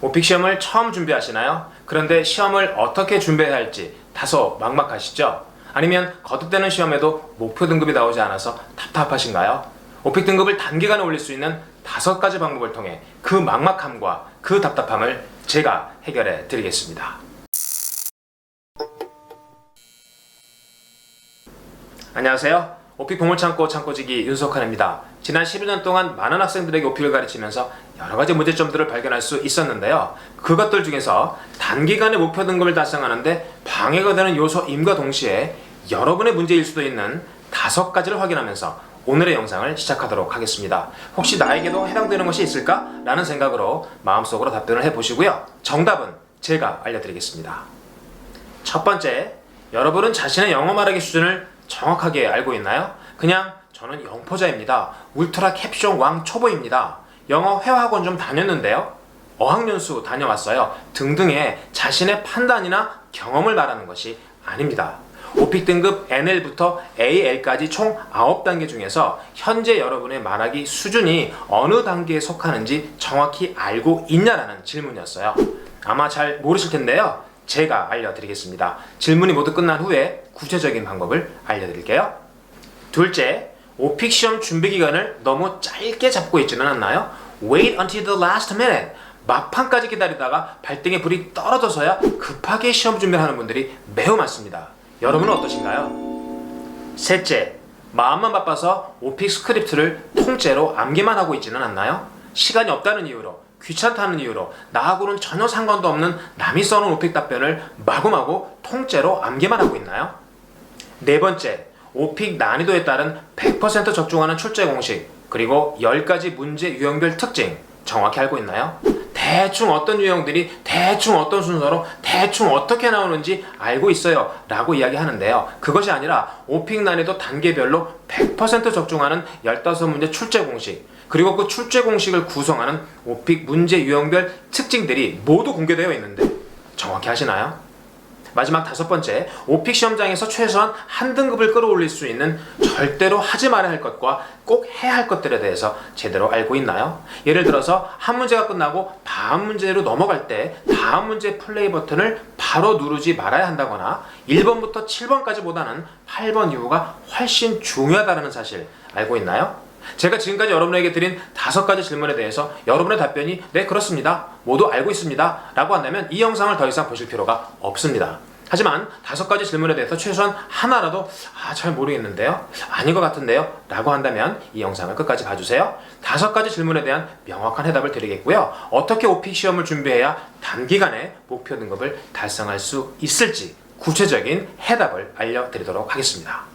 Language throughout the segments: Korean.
오픽 시험을 처음 준비하시나요? 그런데 시험을 어떻게 준비해야 할지 다소 막막하시죠? 아니면 거듭되는 시험에도 목표 등급이 나오지 않아서 답답하신가요? 오픽 등급을 단기간에 올릴 수 있는 5가지 방법을 통해 그 막막함과 그 답답함을 제가 해결해 드리겠습니다. 안녕하세요. 오픽 보물창고 창고지기 윤석환입니다. 지난 12년 동안 많은 학생들에게 오픽을 가르치면서 여러가지 문제점들을 발견할 수 있었는데요. 그것들 중에서 단기간에 목표 등급을 달성하는데 방해가 되는 요소임과 동시에 여러분의 문제일 수도 있는 5가지를 확인하면서 오늘의 영상을 시작하도록 하겠습니다. 혹시 나에게도 해당되는 것이 있을까? 라는 생각으로 마음속으로 답변을 해보시고요. 정답은 제가 알려드리겠습니다. 첫 번째, 여러분은 자신의 영어 말하기 수준을 정확하게 알고 있나요? 그냥 저는 영포자입니다. 울트라 캡숑 왕 초보입니다. 영어 회화학원 좀 다녔는데요. 어학연수 다녀왔어요. 등등의 자신의 판단이나 경험을 말하는 것이 아닙니다. 오픽 등급 NL부터 AL까지 총 9단계 중에서 현재 여러분의 말하기 수준이 어느 단계에 속하는지 정확히 알고 있냐라는 질문이었어요. 아마 잘 모르실 텐데요. 제가 알려드리겠습니다. 질문이 모두 끝난 후에 구체적인 방법을 알려드릴게요. 둘째, 오픽 시험 준비 기간을 너무 짧게 잡고 있지는 않나요? Wait until the last minute. 막판까지 기다리다가 발등에 불이 떨어져서야 급하게 시험 준비하는 분들이 매우 많습니다. 여러분은 어떠신가요? 셋째, 마음만 바빠서 오픽 스크립트를 통째로 암기만 하고 있지는 않나요? 시간이 없다는 이유로, 귀찮다는 이유로 나하고는 전혀 상관도 없는 남이 써놓은 오픽 답변을 마구마구 통째로 암기만 하고 있나요? 네 번째, 오픽 난이도에 따른 100% 적중하는 출제 공식, 그리고 10가지 문제 유형별 특징 정확히 알고 있나요? 대충 어떤 유형들이 대충 어떤 순서로 대충 어떻게 나오는지 알고 있어요 라고 이야기하는데요. 그것이 아니라 오픽 난이도 단계별로 100% 적중하는 15문제 출제 공식, 그리고 그 출제 공식을 구성하는 오픽 문제 유형별 특징들이 모두 공개되어 있는데 정확히 아시나요? 마지막 5번째, 오픽 시험장에서 최소한 한 등급을 끌어올릴 수 있는 절대로 하지 말아야 할 것과 꼭 해야 할 것들에 대해서 제대로 알고 있나요? 예를 들어서 한 문제가 끝나고 다음 문제로 넘어갈 때 다음 문제 플레이 버튼을 바로 누르지 말아야 한다거나 1번부터 7번까지보다는 8번 이후가 훨씬 중요하다는 사실 알고 있나요? 제가 지금까지 여러분에게 드린 5가지 질문에 대해서 여러분의 답변이 네 그렇습니다, 모두 알고 있습니다 라고 한다면 이 영상을 더 이상 보실 필요가 없습니다. 하지만 5가지 질문에 대해서 최소한 하나라도 잘 모르겠는데요, 아닌 것 같은데요 라고 한다면 이 영상을 끝까지 봐주세요. 5가지 질문에 대한 명확한 해답을 드리겠고요. 어떻게 오픽 시험을 준비해야 단기간에 목표 등급을 달성할 수 있을지 구체적인 해답을 알려드리도록 하겠습니다.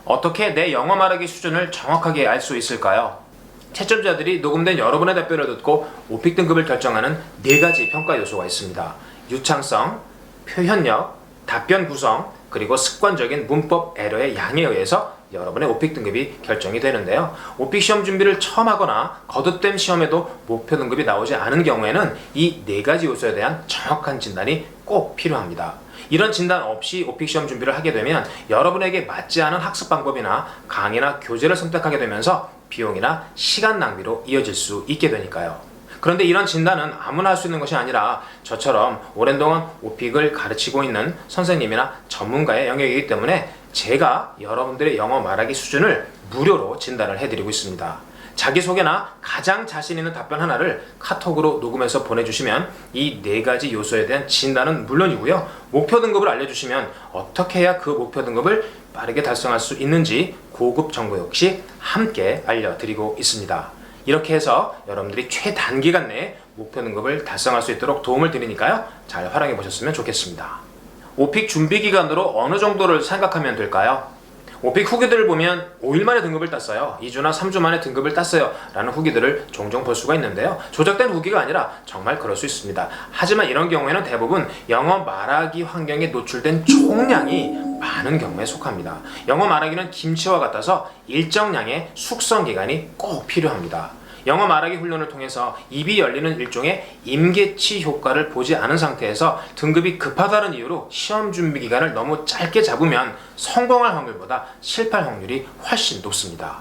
어떻게 내 영어 말하기 수준을 정확하게 알 수 있을까요? 채점자들이 녹음된 여러분의 답변을 듣고 오픽 등급을 결정하는 4가지 평가 요소가 있습니다. 유창성, 표현력, 답변 구성, 그리고 습관적인 문법 에러의 양에 의해서 여러분의 오픽 등급이 결정이 되는데요. 오픽 시험 준비를 처음 하거나 거듭된 시험에도 목표 등급이 나오지 않은 경우에는 이 4가지 요소에 대한 정확한 진단이 꼭 필요합니다. 이런 진단 없이 오픽 시험 준비를 하게 되면 여러분에게 맞지 않은 학습 방법이나 강의나 교재를 선택하게 되면서 비용이나 시간 낭비로 이어질 수 있게 되니까요. 그런데 이런 진단은 아무나 할 수 있는 것이 아니라 저처럼 오랜 동안 오픽을 가르치고 있는 선생님이나 전문가의 영역이기 때문에 제가 여러분들의 영어 말하기 수준을 무료로 진단을 해드리고 있습니다. 자기소개나 가장 자신 있는 답변 하나를 카톡으로 녹음해서 보내주시면 이 4가지 요소에 대한 진단은 물론이고요. 목표 등급을 알려주시면 어떻게 해야 그 목표 등급을 빠르게 달성할 수 있는지 고급 정보 역시 함께 알려드리고 있습니다. 이렇게 해서 여러분들이 최단기간 내에 목표 등급을 달성할 수 있도록 도움을 드리니까요. 잘 활용해 보셨으면 좋겠습니다. 오픽 준비 기간으로 어느 정도를 생각하면 될까요? 오픽 후기들을 보면 5일 만에 등급을 땄어요, 2주나 3주 만에 등급을 땄어요 라는 후기들을 종종 볼 수가 있는데요. 조작된 후기가 아니라 정말 그럴 수 있습니다. 하지만 이런 경우에는 대부분 영어 말하기 환경에 노출된 총량이 많은 경우에 속합니다. 영어 말하기는 김치와 같아서 일정량의 숙성 기간이 꼭 필요합니다. 영어 말하기 훈련을 통해서 입이 열리는 일종의 임계치 효과를 보지 않은 상태에서 등급이 급하다는 이유로 시험 준비 기간을 너무 짧게 잡으면 성공할 확률보다 실패할 확률이 훨씬 높습니다.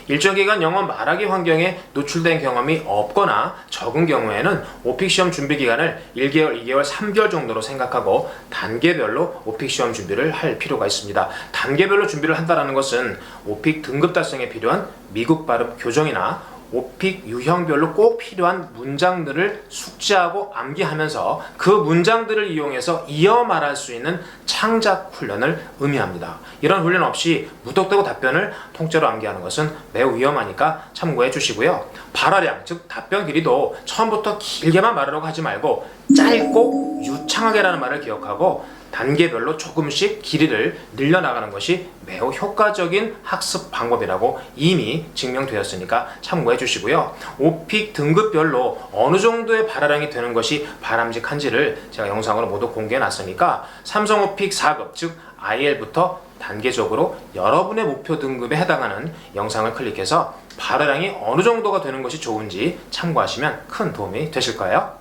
일정 기간 영어 말하기 환경에 노출된 경험이 없거나 적은 경우에는 오픽 시험 준비 기간을 1개월, 2개월, 3개월 정도로 생각하고 단계별로 오픽 시험 준비를 할 필요가 있습니다. 단계별로 준비를 한다는 것은 오픽 등급 달성에 필요한 미국 발음 교정이나 오픽 유형별로 꼭 필요한 문장들을 숙지하고 암기하면서 그 문장들을 이용해서 이어 말할 수 있는 창작 훈련을 의미합니다. 이런 훈련 없이 무턱대고 답변을 통째로 암기하는 것은 매우 위험하니까 참고해 주시고요. 발화량, 즉 답변 길이도 처음부터 길게만 말하려고 하지 말고 짧고 유창하게라는 말을 기억하고 단계별로 조금씩 길이를 늘려나가는 것이 매우 효과적인 학습 방법이라고 이미 증명되었으니까 참고해 주시고요. 오픽 등급별로 어느 정도의 발화량이 되는 것이 바람직한지를 제가 영상으로 모두 공개해 놨으니까 삼성 오픽 4급, 즉 IL부터 단계적으로 여러분의 목표 등급에 해당하는 영상을 클릭해서 발화량이 어느 정도가 되는 것이 좋은지 참고하시면 큰 도움이 되실 거예요.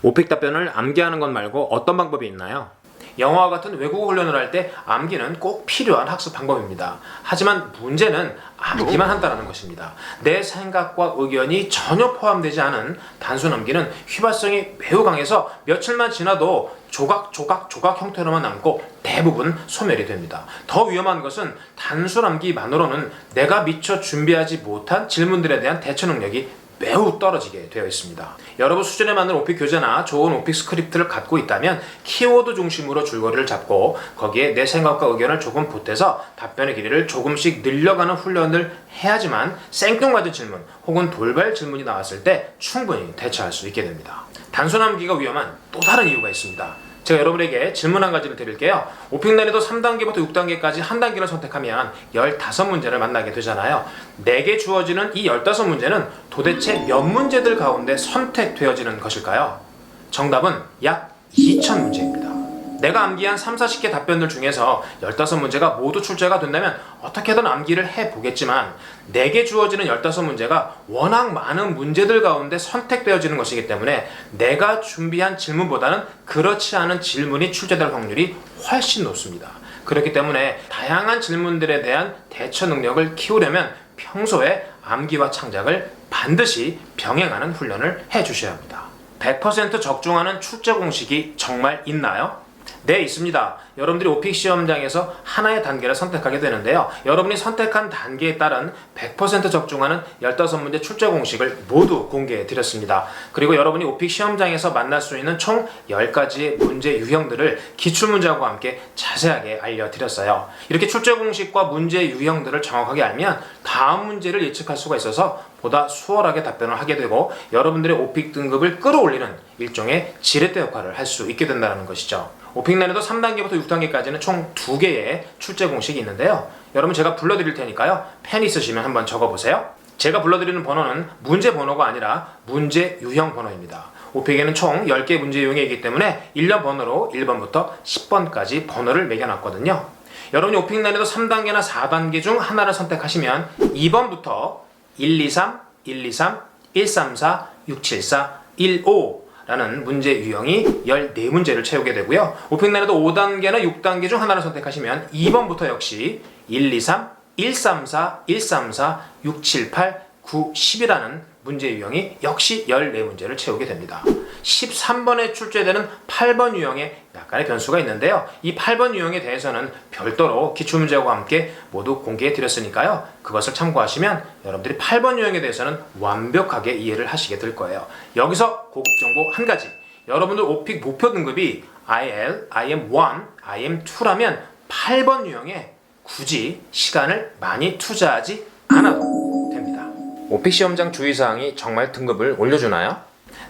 오픽 답변을 암기하는 것 말고 어떤 방법이 있나요? 영어와 같은 외국어 훈련을 할 때 암기는 꼭 필요한 학습 방법입니다. 하지만 문제는 암기만 한다는 것입니다. 내 생각과 의견이 전혀 포함되지 않은 단순 암기는 휘발성이 매우 강해서 며칠만 지나도 조각 형태로만 남고 대부분 소멸이 됩니다. 더 위험한 것은 단순 암기만으로는 내가 미처 준비하지 못한 질문들에 대한 대처 능력이 매우 떨어지게 되어 있습니다. 여러분 수준에 맞는 오픽 교재나 좋은 오픽 스크립트를 갖고 있다면 키워드 중심으로 줄거리를 잡고 거기에 내 생각과 의견을 조금 보태서 답변의 길이를 조금씩 늘려가는 훈련을 해야지만 생뚱맞은 질문 혹은 돌발 질문이 나왔을 때 충분히 대처할 수 있게 됩니다. 단순 암기가 위험한 또 다른 이유가 있습니다. 제가 여러분에게 질문 한 가지를 드릴게요. 오픽 난이도 3단계부터 6단계까지 한 단계를 선택하면 15문제를 만나게 되잖아요. 내게 주어지는 이 15문제는 도대체 몇 문제들 가운데 선택되어지는 것일까요? 정답은 약 2000문제입니다. 내가 암기한 3, 40개 답변들 중에서 15문제가 모두 출제가 된다면 어떻게든 암기를 해보겠지만 내게 주어지는 15문제가 워낙 많은 문제들 가운데 선택되어지는 것이기 때문에 내가 준비한 질문보다는 그렇지 않은 질문이 출제될 확률이 훨씬 높습니다. 그렇기 때문에 다양한 질문들에 대한 대처 능력을 키우려면 평소에 암기와 창작을 반드시 병행하는 훈련을 해주셔야 합니다. 100% 적중하는 출제 공식이 정말 있나요? 네, 있습니다. 여러분들이 오픽 시험장에서 하나의 단계를 선택하게 되는데요. 여러분이 선택한 단계에 따른 100% 적중하는 15문제 출제 공식을 모두 공개해 드렸습니다. 그리고 여러분이 오픽 시험장에서 만날 수 있는 총 10가지의 문제 유형들을 기출문제하고 함께 자세하게 알려드렸어요. 이렇게 출제 공식과 문제 유형들을 정확하게 알면 다음 문제를 예측할 수가 있어서 보다 수월하게 답변을 하게 되고 여러분들의 오픽 등급을 끌어올리는 일종의 지렛대 역할을 할 수 있게 된다는 것이죠. 오픽 난이도 3단계부터 6단계까지는 총 2개의 출제 공식이 있는데요. 여러분 제가 불러드릴 테니까요. 펜 있으시면 한번 적어보세요. 제가 불러드리는 번호는 문제 번호가 아니라 문제 유형 번호입니다. 오픽에는 총 10개 문제 유형이 있기 때문에 1년 번호로 1번부터 10번까지 번호를 매겨놨거든요. 여러분이 오픽 난이도 3단계나 4단계 중 하나를 선택하시면 2번부터 123, 123, 134, 674, 15 라는 문제 유형이 14문제를 채우게 되고요. 오픽 난이도 5단계나 6단계 중 하나를 선택하시면 2번부터 역시 123, 134, 134, 678, 9, 10이라는 문제 유형이 역시 14문제를 채우게 됩니다. 13번에 출제되는 8번 유형에 약간의 변수가 있는데요. 이 8번 유형에 대해서는 별도로 기출문제와 함께 모두 공개해 드렸으니까요. 그것을 참고하시면 여러분들이 8번 유형에 대해서는 완벽하게 이해를 하시게 될 거예요. 여기서 고급 정보 한 가지. 여러분들 오픽 목표 등급이 IL, IM1, IM2라면 8번 유형에 굳이 시간을 많이 투자하지 않아도 됩니다. 오픽 시험장 주의사항이 정말 등급을 올려주나요?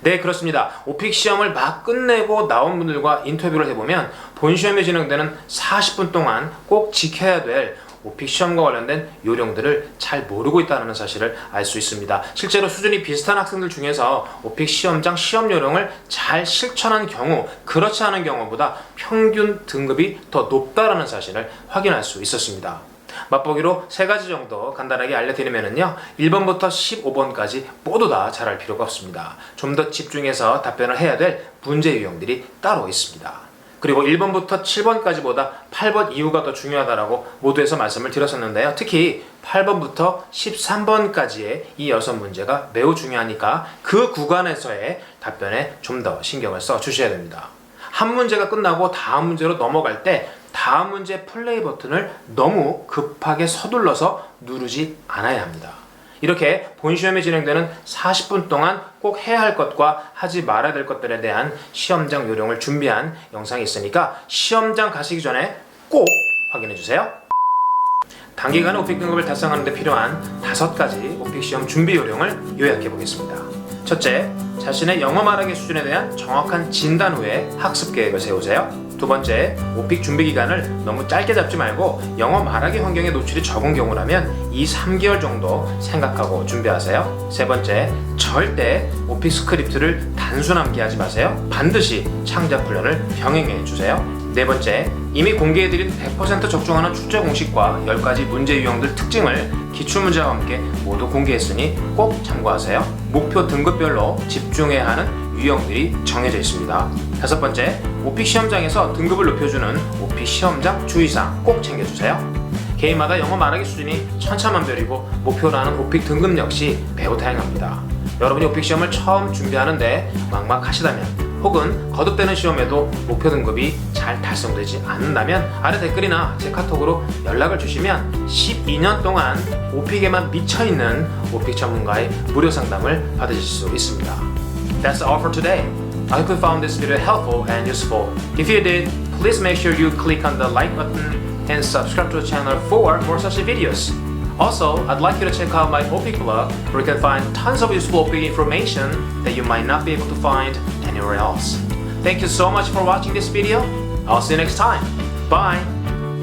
네, 그렇습니다. 오픽 시험을 막 끝내고 나온 분들과 인터뷰를 해보면 본 시험에 진행되는 40분 동안 꼭 지켜야 될 오픽 시험과 관련된 요령들을 잘 모르고 있다는 사실을 알 수 있습니다. 실제로 수준이 비슷한 학생들 중에서 오픽 시험장 시험 요령을 잘 실천한 경우, 그렇지 않은 경우보다 평균 등급이 더 높다는 사실을 확인할 수 있었습니다. 맛보기로 3가지 정도 간단하게 알려드리면요. 1번부터 15번까지 모두 다 잘할 필요가 없습니다. 좀 더 집중해서 답변을 해야 될 문제 유형들이 따로 있습니다. 그리고 1번부터 7번까지보다 8번 이후가 더 중요하다라고 모두에서 말씀을 드렸었는데요. 특히 8번부터 13번까지의 이 6문제가 매우 중요하니까 그 구간에서의 답변에 좀 더 신경을 써 주셔야 됩니다. 한 문제가 끝나고 다음 문제로 넘어갈 때 다음 문제 플레이 버튼을 너무 급하게 서둘러서 누르지 않아야 합니다. 이렇게 본시험이 진행되는 40분 동안 꼭 해야 할 것과 하지 말아야 될 것들에 대한 시험장 요령을 준비한 영상이 있으니까 시험장 가시기 전에 꼭 확인해 주세요. 단기간에 오픽 등급을 달성하는 데 필요한 5가지 오픽 시험 준비 요령을 요약해 보겠습니다. 첫째, 자신의 영어 말하기 수준에 대한 정확한 진단 후에 학습 계획을 세우세요. 두 번째, 오픽 준비 기간을 너무 짧게 잡지 말고 영어 말하기 환경에 노출이 적은 경우라면 2-3개월 정도 생각하고 준비하세요. 세 번째, 절대 오픽 스크립트를 단순 암기하지 마세요. 반드시 창작 훈련을 병행해 주세요. 네 번째, 이미 공개해드린 100% 적중하는 출제 공식과 10가지 문제 유형들 특징을 기출문제와 함께 모두 공개했으니 꼭 참고하세요. 목표 등급별로 집중해야 하는 유형들이 정해져 있습니다. 다섯 번째, 오픽 시험장에서 등급을 높여주는 오픽 시험장 주의사항 꼭 챙겨주세요. 개인마다 영어 말하기 수준이 천차만별이고 목표로 하는 오픽 등급 역시 매우 다양합니다. 여러분이 오픽 시험을 처음 준비하는데 막막하시다면 혹은 거듭되는 시험에도 목표 등급이 잘 달성되지 않는다면 아래 댓글이나 제 카톡으로 연락을 주시면 12년 동안 오픽에만 미쳐있는 오픽 전문가의 무료 상담을 받으실 수 있습니다. That's all for today. I hope you found this video helpful and useful. If you did, please make sure you click on the like button and subscribe to the channel for more such videos. Also, I'd like you to check out my OPIC blog where you can find tons of useful OPIC information that you might not be able to find anywhere else. Thank you so much for watching this video. I'll see you next time. Bye!